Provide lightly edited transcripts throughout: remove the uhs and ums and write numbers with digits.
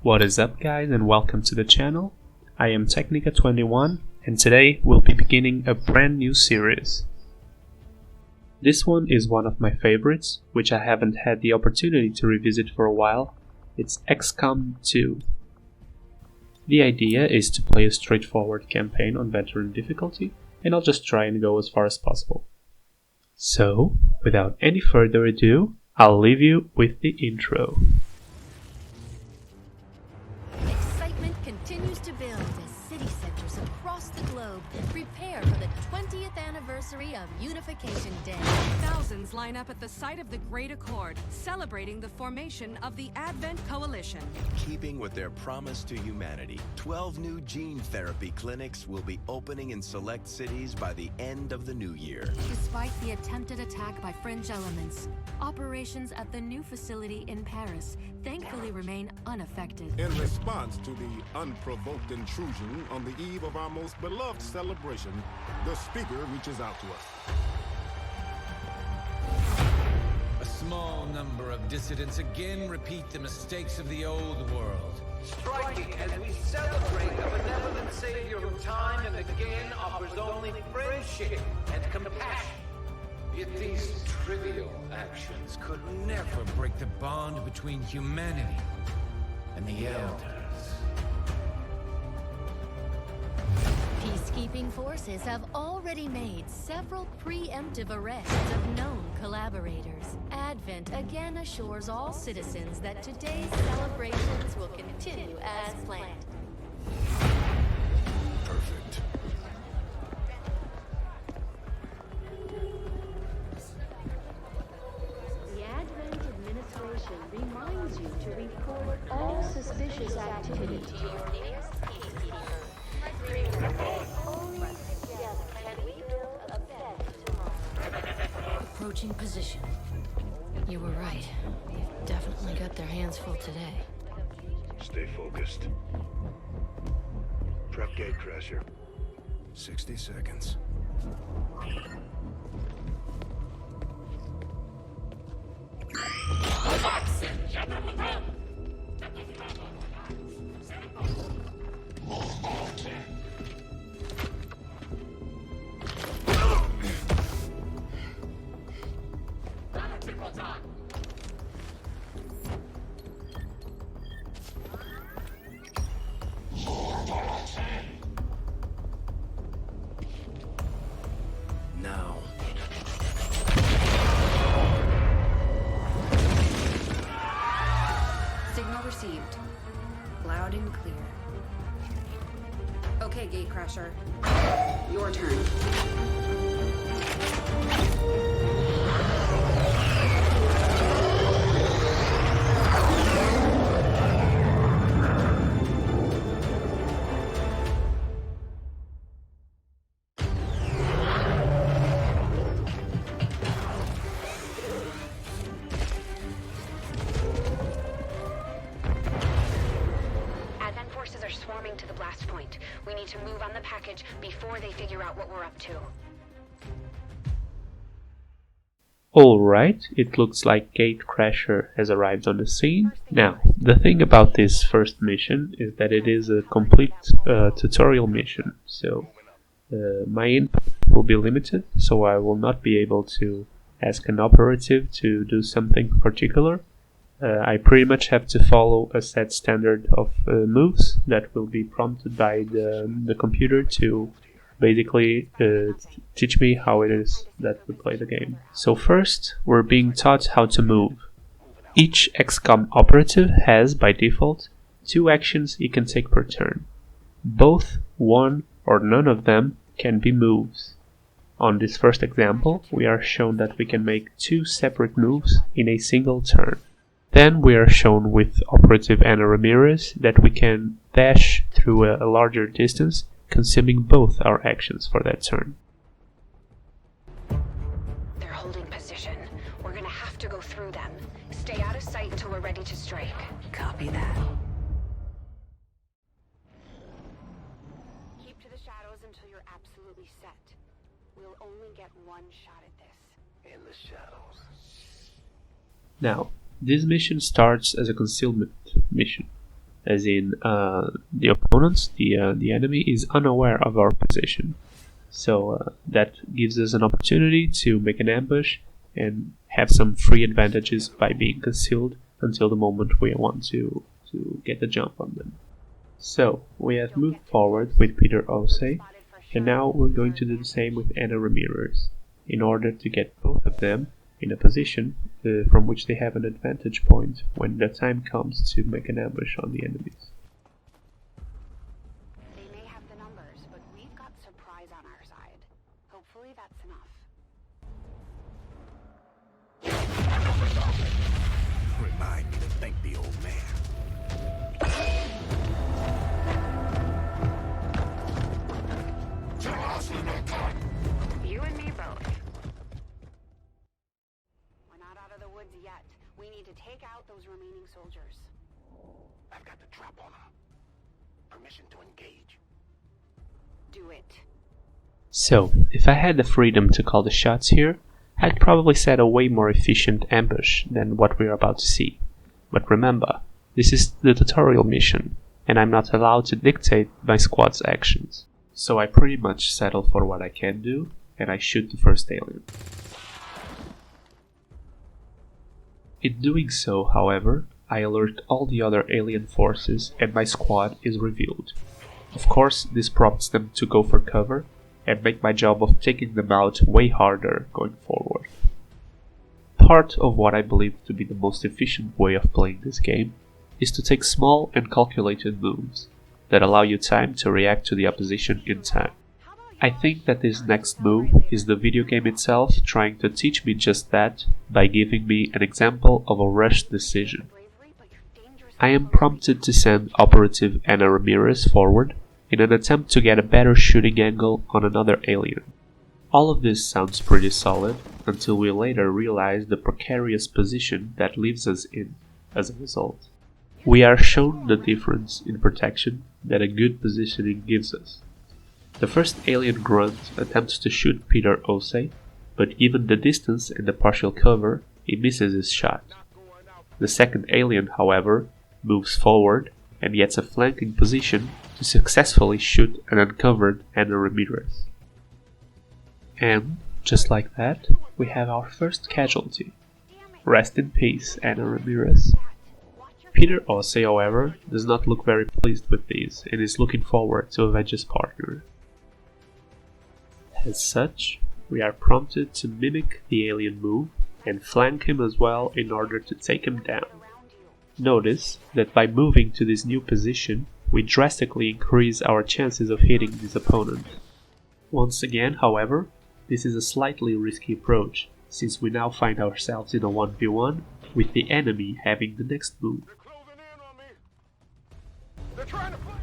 What is up, guys, and welcome to the channel. I am Tecnica21 and today we'll be beginning a brand new series. This one is one of my favorites, which I haven't had the opportunity to revisit for a while. It's XCOM2. The idea is to play a straightforward campaign on veteran difficulty, and I'll just try and go as far as possible. So, without any further ado, I'll leave you with the intro. Excitement continues to build as city centers across the globe prepare for the 20th anniversary of Unification Day. Thousands line up at the site of the Great Accord, celebrating the formation of the Advent Coalition. Keeping with their promise to humanity, 12 new gene therapy clinics will be opening in select cities by the end of the new year. Despite the attempted attack by fringe elements, operations at the new facility in Paris thankfully remain unaffected. In response to the unprovoked intrusion on the eve of our most beloved celebration, the speaker reaches out to us. A small number of dissidents again repeat the mistakes of the old world. Striking as we celebrate the benevolent savior who time and again offers only friendship and compassion. Yet these trivial actions could never break the bond between humanity and the Elders. Peacekeeping forces have already made several preemptive arrests of known collaborators. Advent again assures all citizens that today's celebrations will continue as planned. Perfect. The Advent administration reminds you to report all suspicious activity to your nearest peacekeeper. Only together can we build a better tomorrow. Approaching position. You were right. They've definitely got their hands full today. Stay focused. Prep gatecrasher. 60 seconds. Now. Signal received. Loud and clear. Okay, Gatecrasher. Your turn. Advent forces are swarming to the blast point. We need to move on the package before they figure out what we're up to. Alright, it looks like Gatecrasher has arrived on the scene. Now, the thing about this first mission is that it is a complete tutorial mission, so my input will be limited, so I will not be able to ask an operative to do something particular. I pretty much have to follow a set standard of moves that will be prompted by the computer to basically teach me how it is that we play the game. So first, we're being taught how to move. Each XCOM operative has, by default, 2 actions he can take per turn. Both, one, or none of them can be moves. On this first example, we are shown that we can make 2 separate moves in a single turn. Then we are shown with Operative Anna Ramirez that we can dash through a larger distance, consuming both our actions for that turn. They're holding position. We're gonna have to go through them. Stay out of sight until we're ready to strike. Copy that. Keep to the shadows until you're absolutely set. We'll only get one shot at this. In the shadows. Now, this mission starts as a concealment mission. as in the opponents, the enemy, is unaware of our position. So that gives us an opportunity to make an ambush and have some free advantages by being concealed until the moment we want to get the jump on them. So we have moved forward with Peter Osei, and now we're going to do the same with Anna Ramirez, in order to get both of them in a position from which they have an advantage point when the time comes to make an ambush on the enemies. They may have the numbers, but we've got surprise on our side. Hopefully that's enough. Remind me to thank the old man. You and me both. We're not out of the woods yet. We need to take out those remaining soldiers. I've got the trap on him. Permission to engage. Do it. So, if I had the freedom to call the shots here, I'd probably set a way more efficient ambush than what we're about to see. But remember, this is the tutorial mission, and I'm not allowed to dictate my squad's actions. So I pretty much settle for what I can do, and I shoot the first alien. In doing so, however, I alert all the other alien forces and my squad is revealed. Of course, this prompts them to go for cover and make my job of taking them out way harder going forward. Part of what I believe to be the most efficient way of playing this game is to take small and calculated moves that allow you time to react to the opposition in time. I think that this next move is the video game itself trying to teach me just that by giving me an example of a rushed decision. I am prompted to send Operative Anna Ramirez forward in an attempt to get a better shooting angle on another alien. All of this sounds pretty solid until we later realize the precarious position that leaves us in as a result. We are shown the difference in protection that a good positioning gives us. The first alien grunt attempts to shoot Peter Osei, but given the distance and the partial cover, he misses his shot. The second alien, however, moves forward and gets a flanking position to successfully shoot an uncovered Anna Ramirez. And, just like that, we have our first casualty. Rest in peace, Anna Ramirez. Peter Osei, however, does not look very pleased with these and is looking forward to avenge his partner. As such, we are prompted to mimic the alien move and flank him as well in order to take him down. Notice that by moving to this new position, we drastically increase our chances of hitting this opponent. Once again, however, this is a slightly risky approach, since we now find ourselves in a 1v1 with the enemy having the next move. They're trying to fight.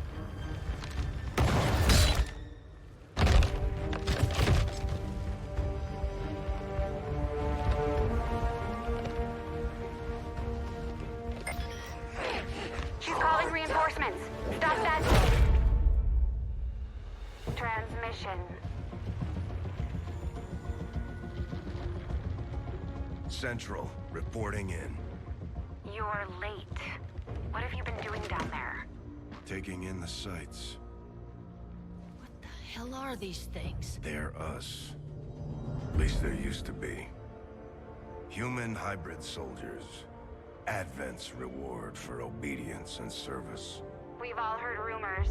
She's calling reinforcements. Stop that. Transmission. Central, reporting in. You're late. What have you been doing down there? Taking in the sights. What the hell are these things? They're us. At least there used to be. Human hybrid soldiers. Advent's reward for obedience and service. We've all heard rumors.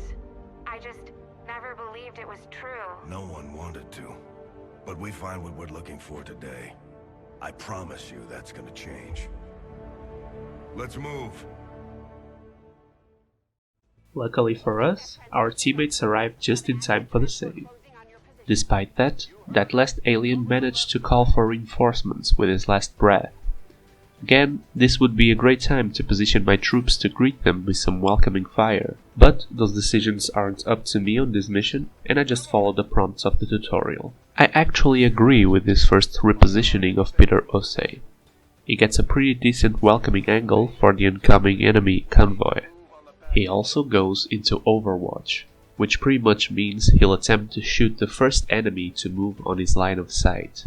I just never believed it was true. No one wanted to. But we find what we're looking for today. I promise you that's gonna change. Let's move. Luckily for us, our teammates arrived just in time for the save. Despite that, that last alien managed to call for reinforcements with his last breath. Again, this would be a great time to position my troops to greet them with some welcoming fire, but those decisions aren't up to me on this mission, and I just follow the prompts of the tutorial. I actually agree with this first repositioning of Peter Osei. He gets a pretty decent welcoming angle for the incoming enemy convoy. He also goes into Overwatch, which pretty much means he'll attempt to shoot the first enemy to move on his line of sight.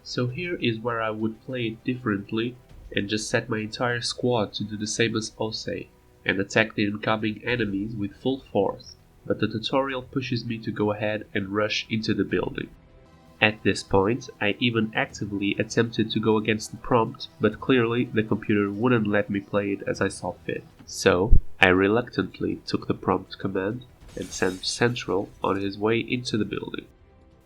So here is where I would play it differently and just set my entire squad to do the same as Osei, and attack the incoming enemies with full force, but the tutorial pushes me to go ahead and rush into the building. At this point, I even actively attempted to go against the prompt, but clearly the computer wouldn't let me play it as I saw fit. So, I reluctantly took the prompt command and sent Central on his way into the building.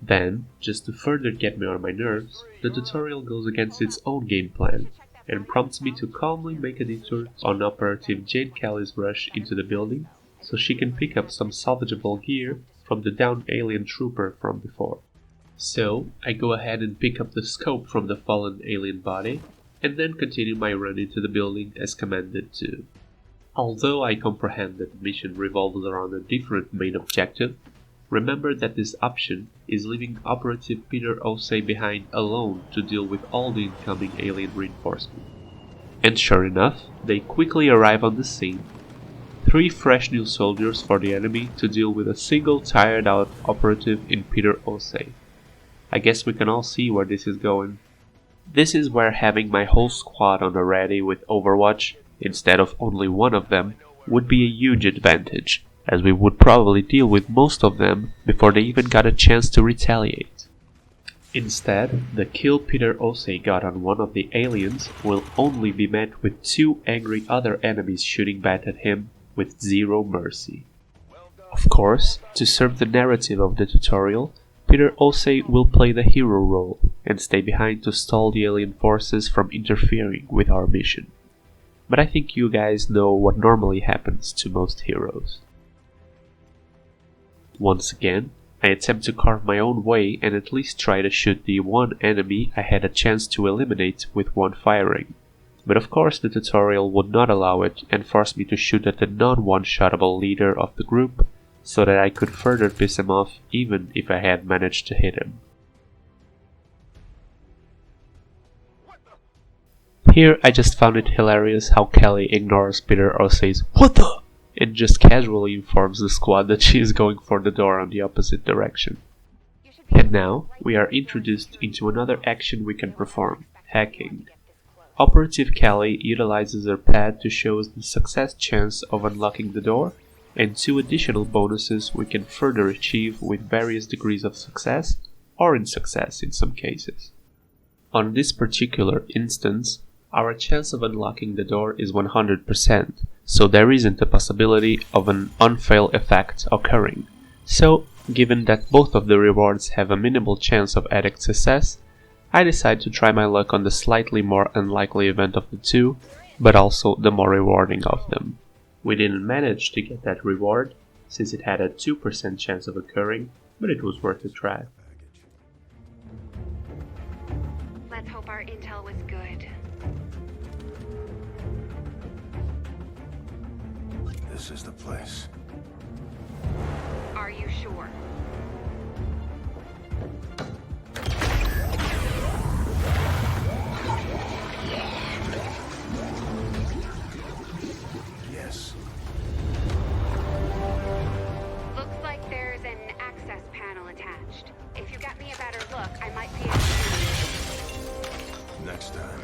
Then, just to further get me on my nerves, the tutorial goes against its own game plan and prompts me to calmly make a detour on Operative Jane Kelly's rush into the building so she can pick up some salvageable gear from the downed alien trooper from before. So, I go ahead and pick up the scope from the fallen alien body, and then continue my run into the building as commanded to. Although I comprehend that the mission revolves around a different main objective, remember that this option is leaving Operative Peter Osei behind alone to deal with all the incoming alien reinforcements. And sure enough, they quickly arrive on the scene. 3 fresh new soldiers for the enemy to deal with a single tired out operative in Peter Osei. I guess we can all see where this is going. This is where having my whole squad on the ready with Overwatch, instead of only one of them, would be a huge advantage, as we would probably deal with most of them before they even got a chance to retaliate. Instead, the kill Peter Osei got on one of the aliens will only be met with 2 angry other enemies shooting back at him with zero mercy. Of course, to serve the narrative of the tutorial, Peter Osei will play the hero role and stay behind to stall the alien forces from interfering with our mission. But I think you guys know what normally happens to most heroes. Once again, I attempt to carve my own way and at least try to shoot the one enemy I had a chance to eliminate with one firing. But of course the tutorial would not allow it and forced me to shoot at the non-one-shottable leader of the group, so that I could further piss him off even if I had managed to hit him. Here I just found it hilarious how Kelly ignores Peter Osei's "What the?" and just casually informs the squad that she is going for the door on the opposite direction. And now we are introduced into another action we can perform, hacking. Operative Kelly utilizes her pad to show us the success chance of unlocking the door, and 2 additional bonuses we can further achieve with various degrees of success, or insuccess in some cases. On this particular instance, our chance of unlocking the door is 100%, so there isn't a possibility of an unfail effect occurring. So, given that both of the rewards have a minimal chance of added success, I decide to try my luck on the slightly more unlikely event of the 2, but also the more rewarding of them. We didn't manage to get that reward, since it had a 2% chance of occurring, but it was worth a try. Let's hope our intel was good. This is the place. Are you sure? Yes. Looks like there's an access panel attached. If you got me a better look, I might be able to... Next time.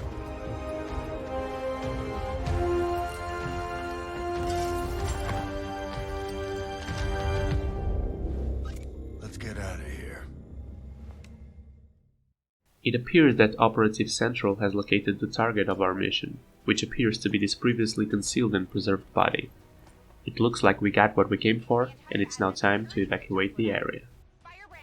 Let's get out of here. It appears that Operative Central has located the target of our mission, which appears to be this previously concealed and preserved body. It looks like we got what we came for, and it's now time to evacuate the area.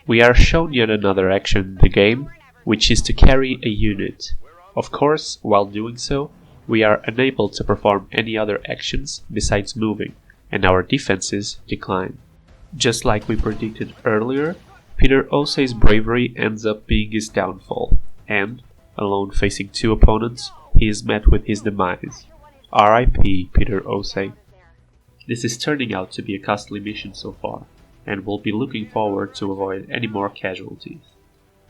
We are shown yet another action in the game, which is to carry a unit. Of course, while doing so, we are unable to perform any other actions besides moving, and our defenses decline. Just like we predicted earlier, Peter Osei's bravery ends up being his downfall, and, alone facing 2 opponents, he is met with his demise. R.I.P. Peter Osei. This is turning out to be a costly mission so far, and we'll be looking forward to avoid any more casualties.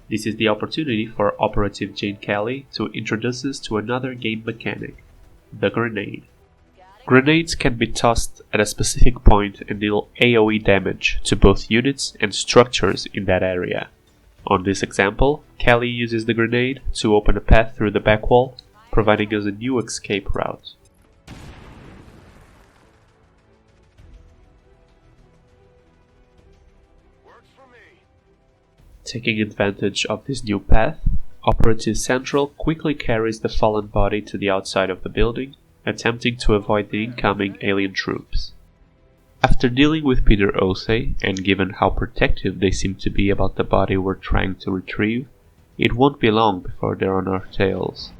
This is the opportunity for Operative Jane Kelly to introduce us to another game mechanic, the grenade. Grenades can be tossed at a specific point and deal AoE damage to both units and structures in that area. On this example, Kelly uses the grenade to open a path through the back wall, providing us a new escape route. Taking advantage of this new path, Operative Central quickly carries the fallen body to the outside of the building, attempting to avoid the incoming alien troops. After dealing with Peter Osei, and given how protective they seem to be about the body we're trying to retrieve, it won't be long before they're on our tails.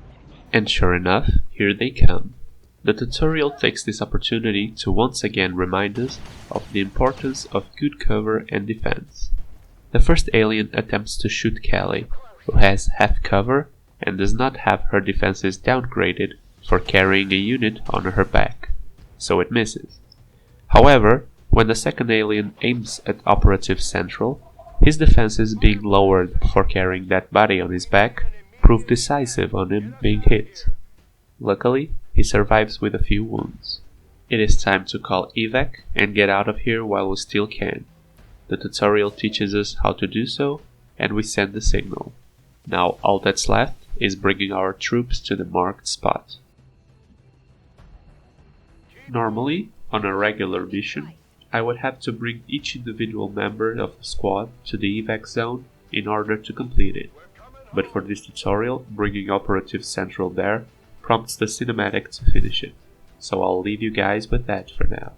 And sure enough, here they come. The tutorial takes this opportunity to once again remind us of the importance of good cover and defense. The first alien attempts to shoot Callie, who has half cover and does not have her defenses downgraded for carrying a unit on her back, so it misses. However, when the second alien aims at Operative Central, his defenses being lowered for carrying that body on his back prove decisive on him being hit. Luckily, he survives with a few wounds. It is time to call evac and get out of here while we still can. The tutorial teaches us how to do so, and we send the signal. Now all that's left is bringing our troops to the marked spot. Normally, on a regular mission, I would have to bring each individual member of the squad to the evac zone in order to complete it. But for this tutorial, bringing Operative Central there prompts the cinematic to finish it, so I'll leave you guys with that for now.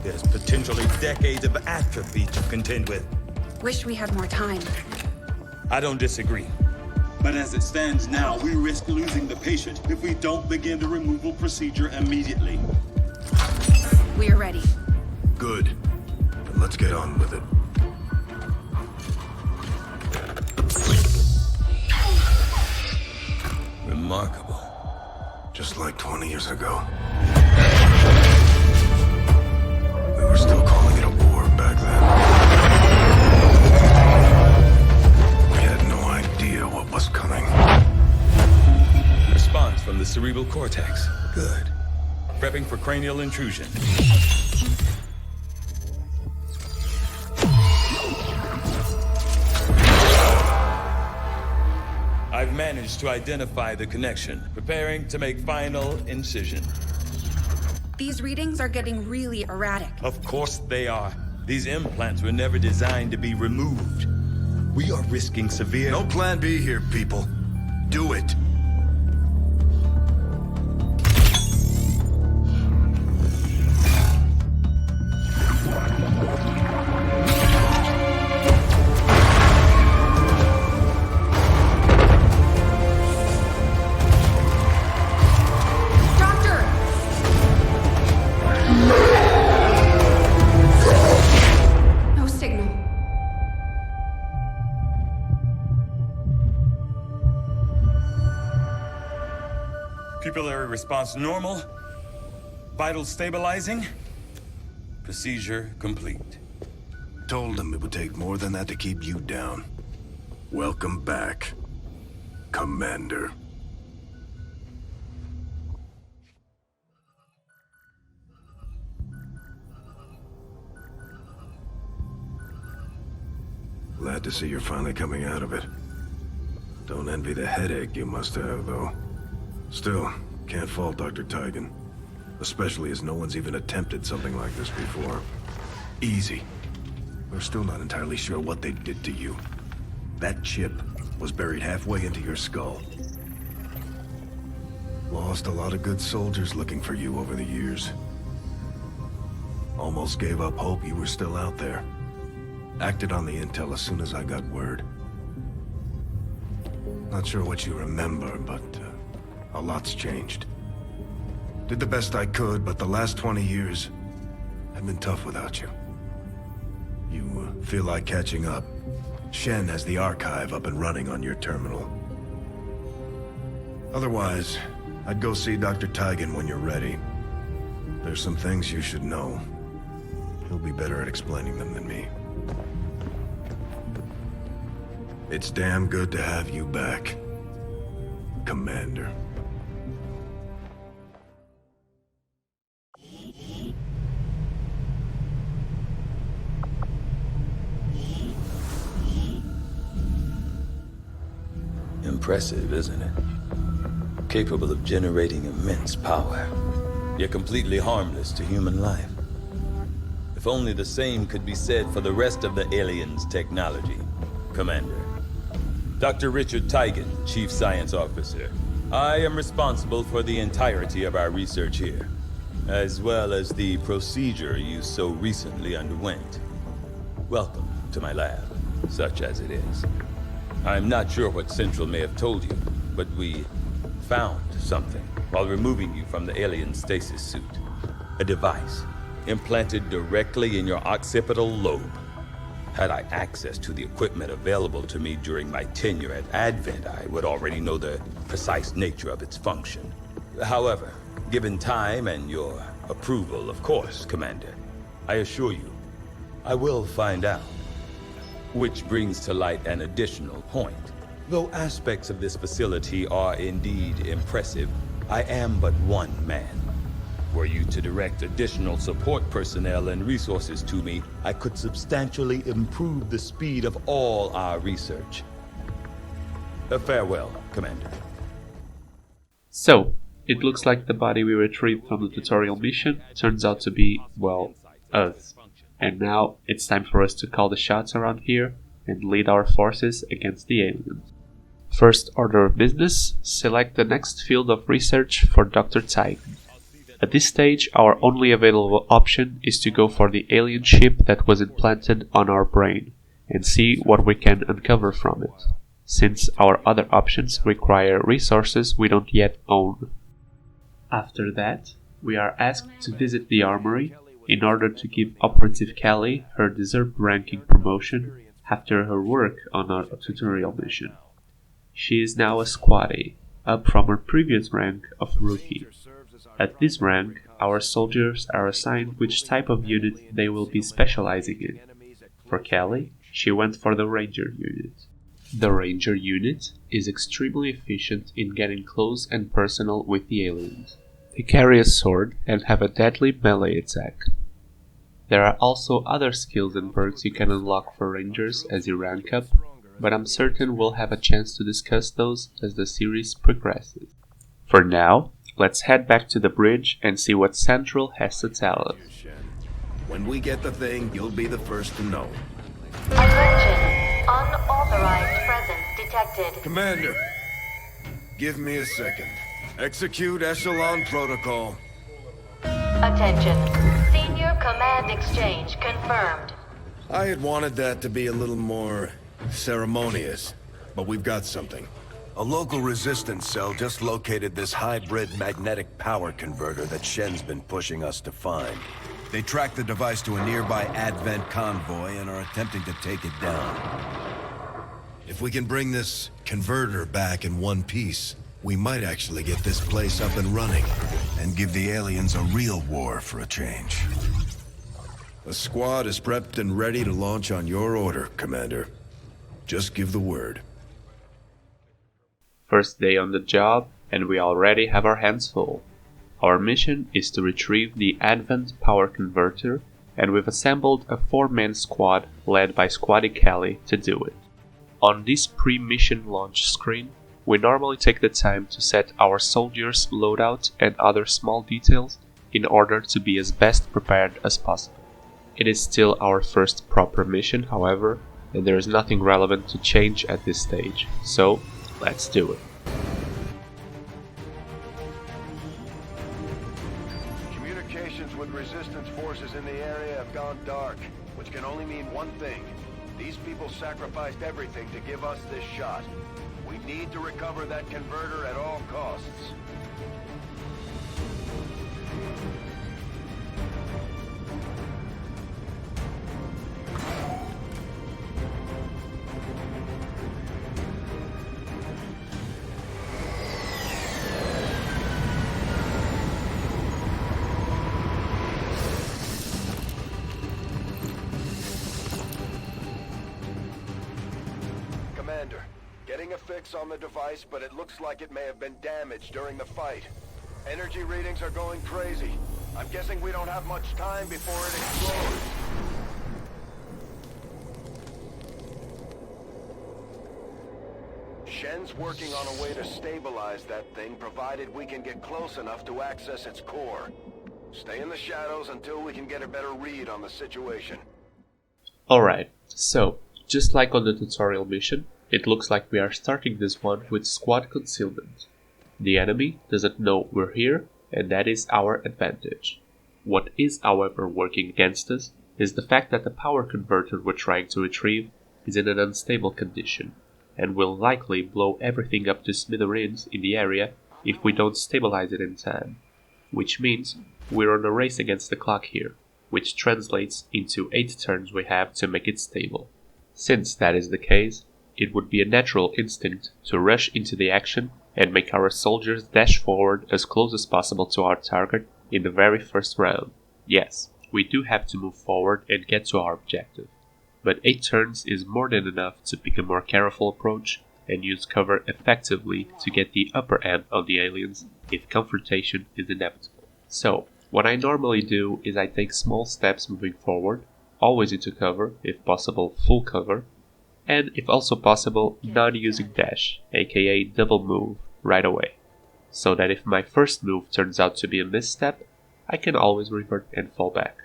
There's potentially decades of atrophy to contend with. Wish we had more time. I don't disagree. But as it stands now, we risk losing the patient if we don't begin the removal procedure immediately. We're ready. Good. Then let's get on with it. Remarkable. Just like 20 years ago. We were still calling it a war back then. We had no idea what was coming. Response from the cerebral cortex. Good. Prepping for cranial intrusion. I've managed to identify the connection, preparing to make final incision. These readings are getting really erratic. Of course they are. These implants were never designed to be removed. We are risking severe... No plan B here, people. Do it. Pupillary response normal. Vital stabilizing. Procedure complete. Told them it would take more than that to keep you down. Welcome back, Commander. Glad to see you're finally coming out of it. Don't envy the headache you must have, though. Still, can't fault Dr. Tigan. Especially as no one's even attempted something like this before. Easy. We're still not entirely sure what they did to you. That chip was buried halfway into your skull. Lost a lot of good soldiers looking for you over the years. Almost gave up hope you were still out there. Acted on the intel as soon as I got word. Not sure what you remember, but a lot's changed. Did the best I could, but the last 20 years have been tough without you. You feel like catching up. Shen has the archive up and running on your terminal. Otherwise, I'd go see Dr. Teigen when you're ready. There's some things you should know. He'll be better at explaining them than me. It's damn good to have you back, Commander. Impressive, isn't it? Capable of generating immense power, yet completely harmless to human life. If only the same could be said for the rest of the aliens' technology, Commander. Dr. Richard Teigen, Chief Science Officer. I am responsible for the entirety of our research here, as well as the procedure you so recently underwent. Welcome to my lab, such as it is. I'm not sure what Central may have told you, but we found something while removing you from the alien stasis suit. A device implanted directly in your occipital lobe. Had I access to the equipment available to me during my tenure at Advent, I would already know the precise nature of its function. However, given time and your approval, of course, Commander, I assure you, I will find out. Which brings to light an additional point. Though aspects of this facility are indeed impressive, I am but one man. Were you to direct additional support personnel and resources to me, I could substantially improve the speed of all our research. Farewell, Commander. So, it looks like the body we retrieved from the tutorial mission turns out to be, well, us. And now it's time for us to call the shots around here and lead our forces against the aliens. First order of business, select the next field of research for Dr. Teigen. At this stage, our only available option is to go for the alien chip that was implanted on our brain and see what we can uncover from it, since our other options require resources we don't yet own. After that, we are asked to visit the armory in order to give Operative Callie her deserved ranking promotion after her work on our tutorial mission. She is now a squaddie, up from her previous rank of rookie. At this rank, our soldiers are assigned which type of unit they will be specializing in. For Callie, she went for the Ranger unit. The Ranger unit is extremely efficient in getting close and personal with the aliens. They carry a sword and have a deadly melee attack. There are also other skills and perks you can unlock for Rangers as you rank up, but I'm certain we'll have a chance to discuss those as the series progresses. For now, let's head back to the bridge and see what Central has to tell us. When we get the thing, you'll be the first to know. Attention! Unauthorized presence detected. Commander, give me a second. Execute Echelon Protocol. Attention. Senior Command Exchange confirmed. I had wanted that to be a little more ceremonious, but we've got something. A local resistance cell just located this hybrid magnetic power converter that Shen's been pushing us to find. They tracked the device to a nearby Advent convoy and are attempting to take it down. If we can bring this converter back in one piece, we might actually get this place up and running and give the aliens a real war for a change. The squad is prepped and ready to launch on your order, Commander. Just give the word. First day on the job, and we already have our hands full. Our mission is to retrieve the Advent power converter, and we've assembled a 4-man squad led by Squaddie Callie to do it. On this pre-mission launch screen, we normally take the time to set our soldiers' loadout and other small details in order to be as best prepared as possible. It is still our first proper mission, however, and there is nothing relevant to change at this stage, so let's do it. Communications with resistance forces in the area have gone dark, which can only mean one thing. These people sacrificed everything to give us this shot. We need to recover that converter at all costs. Commander, getting a fix on the device, but it looks like it may have been damaged during the fight. Energy readings are going crazy. I'm guessing we don't have much time before it explodes. Shen's working on a way to stabilize that thing, provided we can get close enough to access its core. Stay in the shadows until we can get a better read on the situation. Alright, so, just like on the tutorial mission, it looks like we are starting this one with squad concealment. The enemy doesn't know we're here, and that is our advantage. What is, however, working against us is the fact that the power converter we're trying to retrieve is in an unstable condition, and will likely blow everything up to smithereens in the area if we don't stabilize it in time. Which means we're on a race against the clock here, which translates into 8 turns we have to make it stable. Since that is the case, it would be a natural instinct to rush into the action and make our soldiers dash forward as close as possible to our target in the very first round. Yes, we do have to move forward and get to our objective, but 8 turns is more than enough to pick a more careful approach and use cover effectively to get the upper hand on the aliens if confrontation is inevitable. So, what I normally do is I take small steps moving forward, always into cover, if possible full cover, and if also possible not using dash, aka double move, right away, so that if my first move turns out to be a misstep, I can always revert and fall back.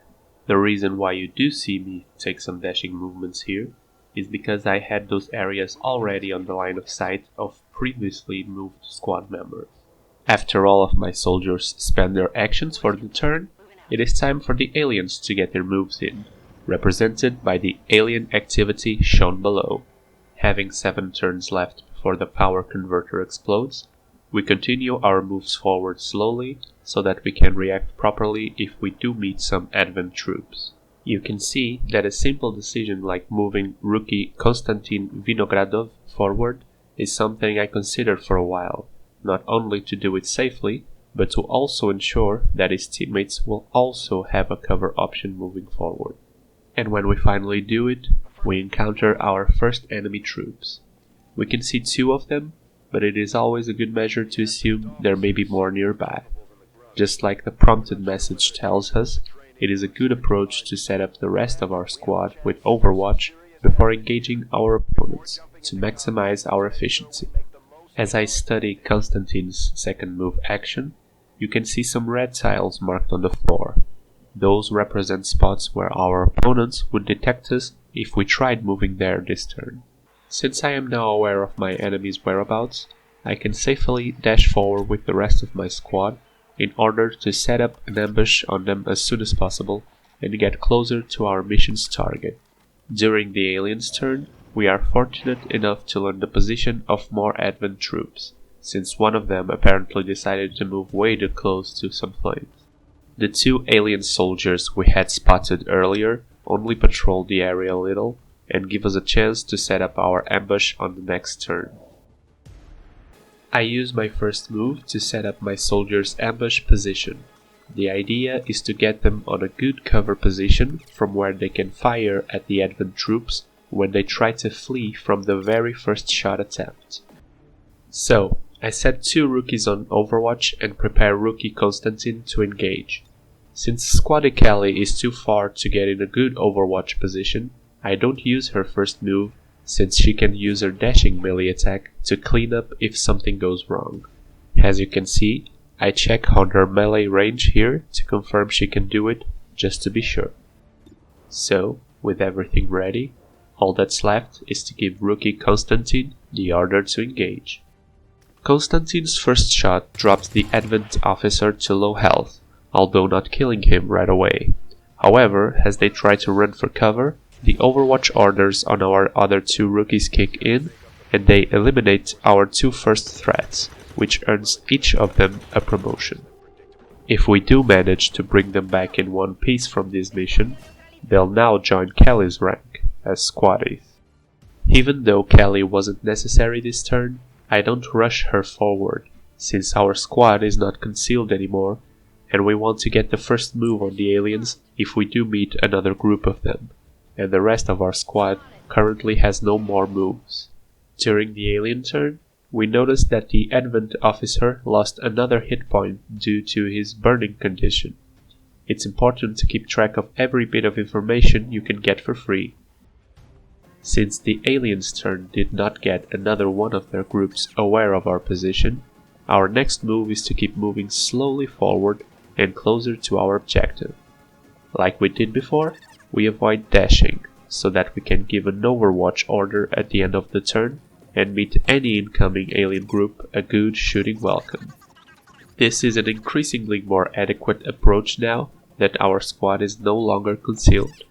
The reason why you do see me take some dashing movements here is because I had those areas already on the line of sight of previously moved squad members. After all of my soldiers spend their actions for the turn, it is time for the aliens to get their moves in, represented by the alien activity shown below. Having 7 turns left before the power converter explodes, we continue our moves forward slowly so that we can react properly if we do meet some advent troops. You can see that a simple decision like moving rookie Konstantin Vinogradov forward is something I considered for a while, not only to do it safely, but to also ensure that his teammates will also have a cover option moving forward. And when we finally do it, we encounter our first enemy troops. We can see 2 of them, but it is always a good measure to assume there may be more nearby. Just like the prompted message tells us, it is a good approach to set up the rest of our squad with Overwatch before engaging our opponents to maximize our efficiency. As I study Konstantin's second move action, you can see some red tiles marked on the floor. Those represent spots where our opponents would detect us if we tried moving there this turn. Since I am now aware of my enemy's whereabouts, I can safely dash forward with the rest of my squad in order to set up an ambush on them as soon as possible and get closer to our mission's target. During the alien's turn, we are fortunate enough to learn the position of more advent troops, since one of them apparently decided to move way too close to some flames. The 2 alien soldiers we had spotted earlier only patrol the area a little and give us a chance to set up our ambush on the next turn. I use my first move to set up my soldiers' ambush position. The idea is to get them on a good cover position from where they can fire at the advent troops when they try to flee from the very first shot attempt. So, I set 2 rookies on Overwatch and prepare rookie Konstantin to engage. Since Squaddy Kelly is too far to get in a good Overwatch position, I don't use her first move since she can use her dashing melee attack to clean up if something goes wrong. As you can see, I check on her melee range here to confirm she can do it, just to be sure. So, with everything ready, all that's left is to give rookie Konstantin the order to engage. Konstantin's first shot drops the advent officer to low health, although not killing him right away. However, as they try to run for cover, the Overwatch orders on our other two rookies kick in, and they eliminate our two first threats, which earns each of them a promotion. If we do manage to bring them back in one piece from this mission, they'll now join Kelly's rank as squaddies. Even though Kelly wasn't necessary this turn, I don't rush her forward, since our squad is not concealed anymore, and we want to get the first move on the aliens if we do meet another group of them, and the rest of our squad currently has no more moves. During the alien turn, we noticed that the Advent officer lost another hit point due to his burning condition. It's important to keep track of every bit of information you can get for free. Since the aliens' turn did not get another one of their groups aware of our position, our next move is to keep moving slowly forward and closer to our objective. Like we did before, we avoid dashing, so that we can give an Overwatch order at the end of the turn and meet any incoming alien group a good shooting welcome. This is an increasingly more adequate approach now that our squad is no longer concealed.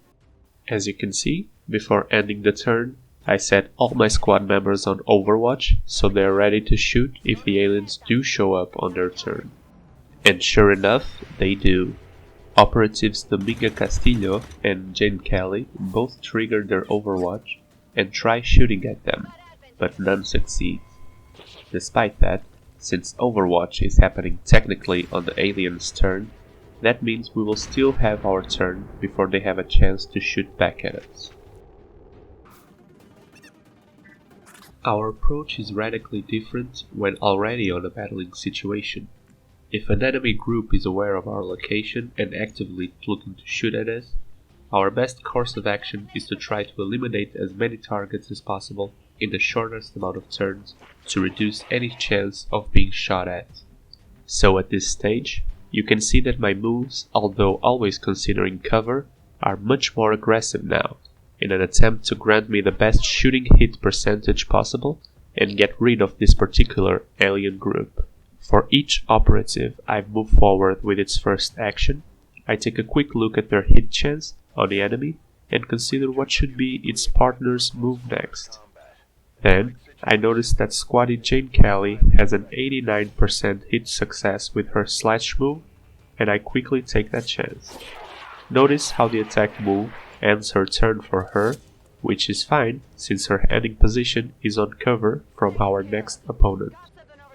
As you can see, before ending the turn, I set all my squad members on Overwatch so they're ready to shoot if the aliens do show up on their turn. And sure enough, they do. Operatives Dominga Castillo and Jane Kelly both trigger their Overwatch and try shooting at them, but none succeed. Despite that, since Overwatch is happening technically on the aliens' turn, that means we will still have our turn before they have a chance to shoot back at us. Our approach is radically different when already on a battling situation. If an enemy group is aware of our location and actively looking to shoot at us, our best course of action is to try to eliminate as many targets as possible in the shortest amount of turns to reduce any chance of being shot at. So at this stage, you can see that my moves, although always considering cover, are much more aggressive now, in an attempt to grant me the best shooting hit percentage possible and get rid of this particular alien group. For each operative I move forward with its first action, I take a quick look at their hit chance on the enemy and consider what should be its partner's move next. Then, I notice that squaddie Jane Kelly has an 89% hit success with her slash move, and I quickly take that chance. Notice how the attack move ends her turn for her, which is fine since her ending position is on cover from our next opponent.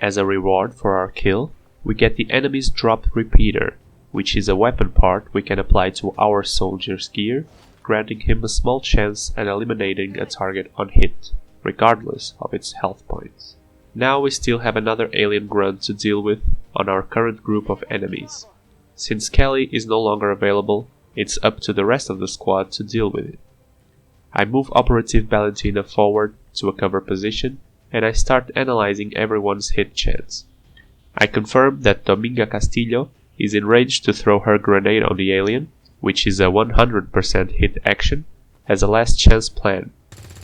As a reward for our kill, we get the enemy's drop repeater, which is a weapon part we can apply to our soldier's gear, granting him a small chance at eliminating a target on hit, regardless of its health points. Now we still have another alien grunt to deal with on our current group of enemies. Since Kelly is no longer available, it's up to the rest of the squad to deal with it. I move Operative Valentina forward to a cover position and I start analyzing everyone's hit chance. I confirm that Dominga Castillo is in range to throw her grenade on the alien, which is a 100% hit action, as a last chance plan,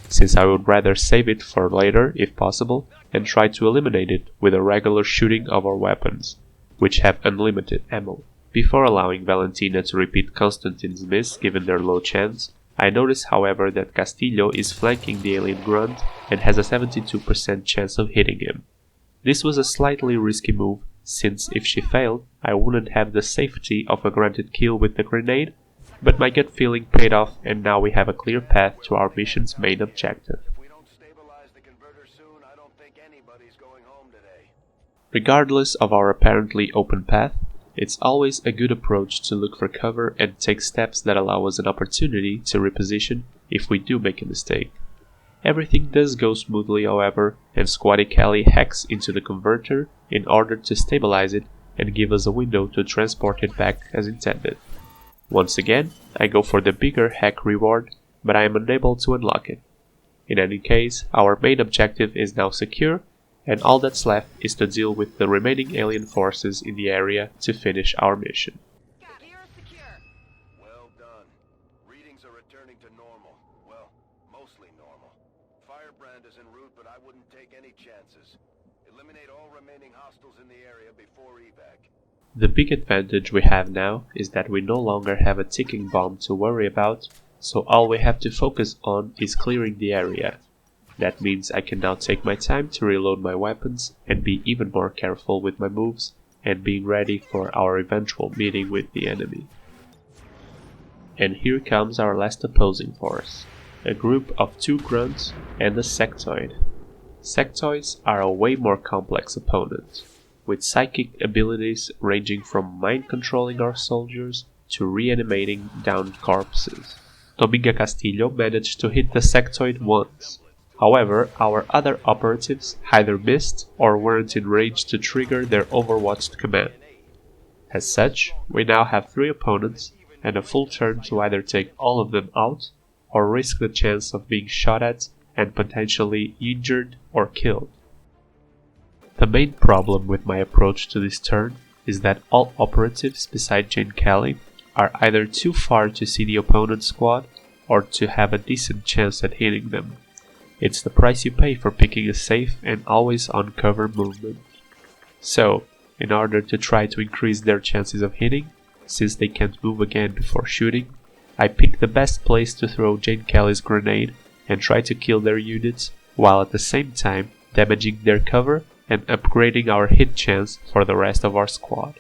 since I would rather save it for later if possible and try to eliminate it with a regular shooting of our weapons, which have unlimited ammo. Before allowing Valentina to repeat Constantine's miss given their low chance, I notice however that Castillo is flanking the alien grunt and has a 72% chance of hitting him. This was a slightly risky move, since if she failed, I wouldn't have the safety of a granted kill with the grenade, but my gut feeling paid off and now we have a clear path to our mission's main objective. Regardless of our apparently open path, it's always a good approach to look for cover and take steps that allow us an opportunity to reposition if we do make a mistake. Everything does go smoothly however, and Squaddie Kelly hacks into the converter in order to stabilize it and give us a window to transport it back as intended. Once again, I go for the bigger hack reward, but I am unable to unlock it. In any case, our main objective is now secure, and all that's left is to deal with the remaining alien forces in the area to finish our mission. Well done. Readings are returning to normal. Well, mostly normal. Firebrand is en route, but I wouldn't take any chances. Eliminate all remaining hostiles in the area before evac. The big advantage we have now is that we no longer have a ticking bomb to worry about so all we have to focus on is clearing the area. That means I can now take my time to reload my weapons and be even more careful with my moves and being ready for our eventual meeting with the enemy. And here comes our last opposing force, a group of 2 grunts and a sectoid. Sectoids are a way more complex opponent, with psychic abilities ranging from mind-controlling our soldiers to reanimating downed corpses. Dominga Castillo managed to hit the sectoid once. However, our other operatives either missed or weren't in range to trigger their overwatched command. As such, we now have 3 opponents and a full turn to either take all of them out or risk the chance of being shot at and potentially injured or killed. The main problem with my approach to this turn is that all operatives beside Jane Kelly are either too far to see the opponent's squad or to have a decent chance at hitting them. It's the price you pay for picking a safe and always on cover movement. So, in order to try to increase their chances of hitting, since they can't move again before shooting, I pick the best place to throw Jane Kelly's grenade and try to kill their units, while at the same time damaging their cover and upgrading our hit chance for the rest of our squad.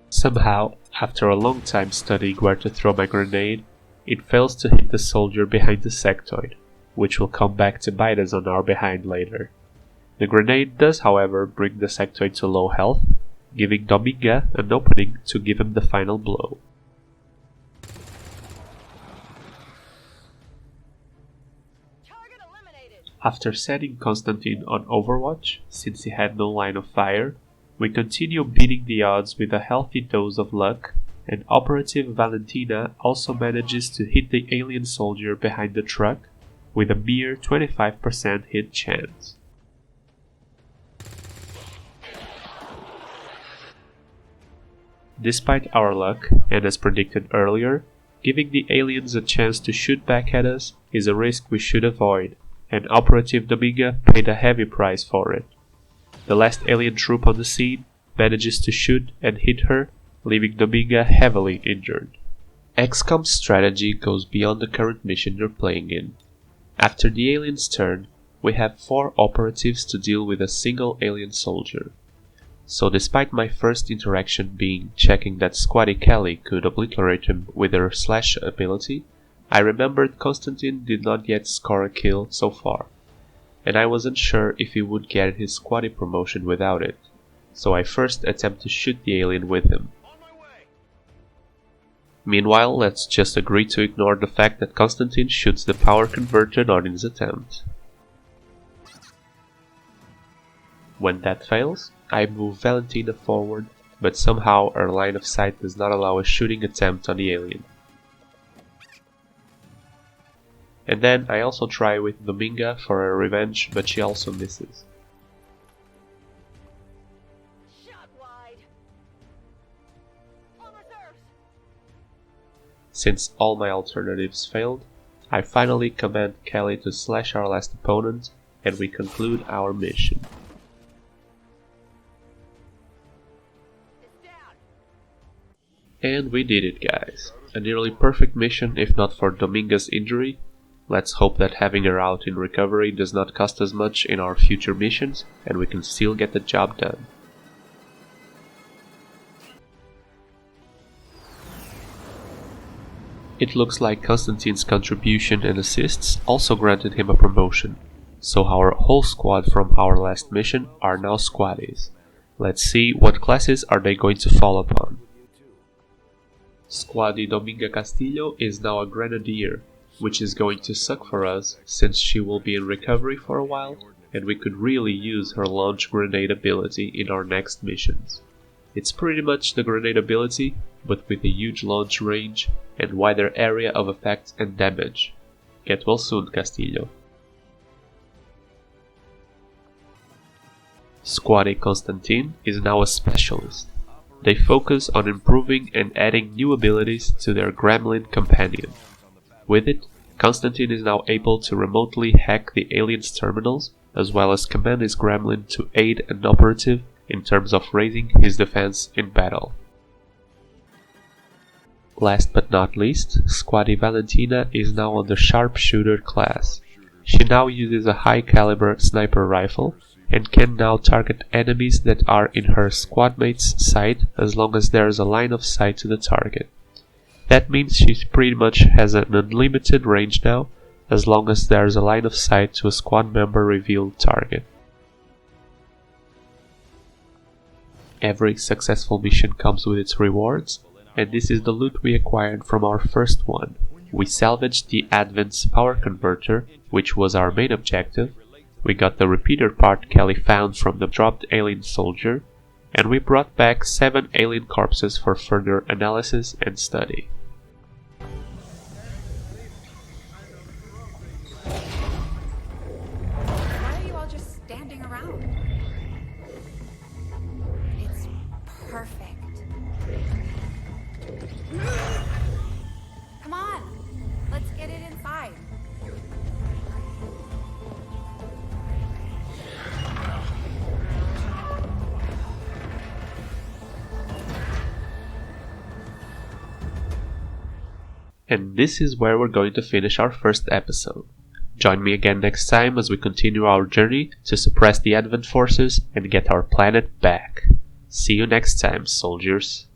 Somehow, after a long time studying where to throw my grenade, it fails to hit the soldier behind the sectoid, which will come back to bite us on our behind later. The grenade does, however, bring the sectoid to low health, giving Dominga an opening to give him the final blow. After setting Constantine on Overwatch, since he had no line of fire, we continue beating the odds with a healthy dose of luck, and Operative Valentina also manages to hit the alien soldier behind the truck with a mere 25% hit chance. Despite our luck, and as predicted earlier, giving the aliens a chance to shoot back at us is a risk we should avoid, and Operative Dominga paid a heavy price for it. The last alien troop on the scene manages to shoot and hit her, leaving Dominga heavily injured. XCOM's strategy goes beyond the current mission you're playing in. After the alien's turn, we have 4 operatives to deal with a single alien soldier. So despite my first interaction being checking that Squatty Kelly could obliterate him with her slash ability, I remembered Constantine did not yet score a kill so far, and I wasn't sure if he would get his Squatty promotion without it, so I first attempt to shoot the alien with him. Meanwhile, let's just agree to ignore the fact that Constantine shoots the power converter on his attempt. When that fails, I move Valentina forward, but somehow her line of sight does not allow a shooting attempt on the alien. And then I also try with Dominga for a revenge, but she also misses. Since all my alternatives failed, I finally command Kelly to slash our last opponent, and we conclude our mission. And we did it, guys. A nearly perfect mission if not for Dominga's injury. Let's hope that having her out in recovery does not cost us much in our future missions, and we can still get the job done. It looks like Constantine's contribution and assists also granted him a promotion, so our whole squad from our last mission are now squaddies. Let's see what classes are they going to fall upon. Squaddy Dominga Castillo is now a grenadier, which is going to suck for us since she will be in recovery for a while and we could really use her launch grenade ability in our next missions. It's pretty much the grenade ability, but with a huge launch range and wider area of effect and damage. Get well soon, Castillo. Squaddy Constantine is now a specialist. They focus on improving and adding new abilities to their gremlin companion. With it, Constantine is now able to remotely hack the aliens' terminals, as well as command his gremlin to aid an operative in terms of raising his defense in battle. Last but not least, Squaddy Valentina is now on the sharpshooter class. She now uses a high-caliber sniper rifle and can now target enemies that are in her squadmate's sight as long as there is a line of sight to the target. That means she pretty much has an unlimited range now, as long as there is a line of sight to a squad member revealed target. Every successful mission comes with its rewards, and this is the loot we acquired from our first one. We salvaged the Advent's power converter, which was our main objective. We got the repeater part Kelly found from the dropped alien soldier, and we brought back 7 alien corpses for further analysis and study. Why are you all just standing around? It's perfect. Come on, let's get it inside. And this is where we're going to finish our first episode. Join me again next time as we continue our journey to suppress the Advent forces and get our planet back. See you next time, soldiers.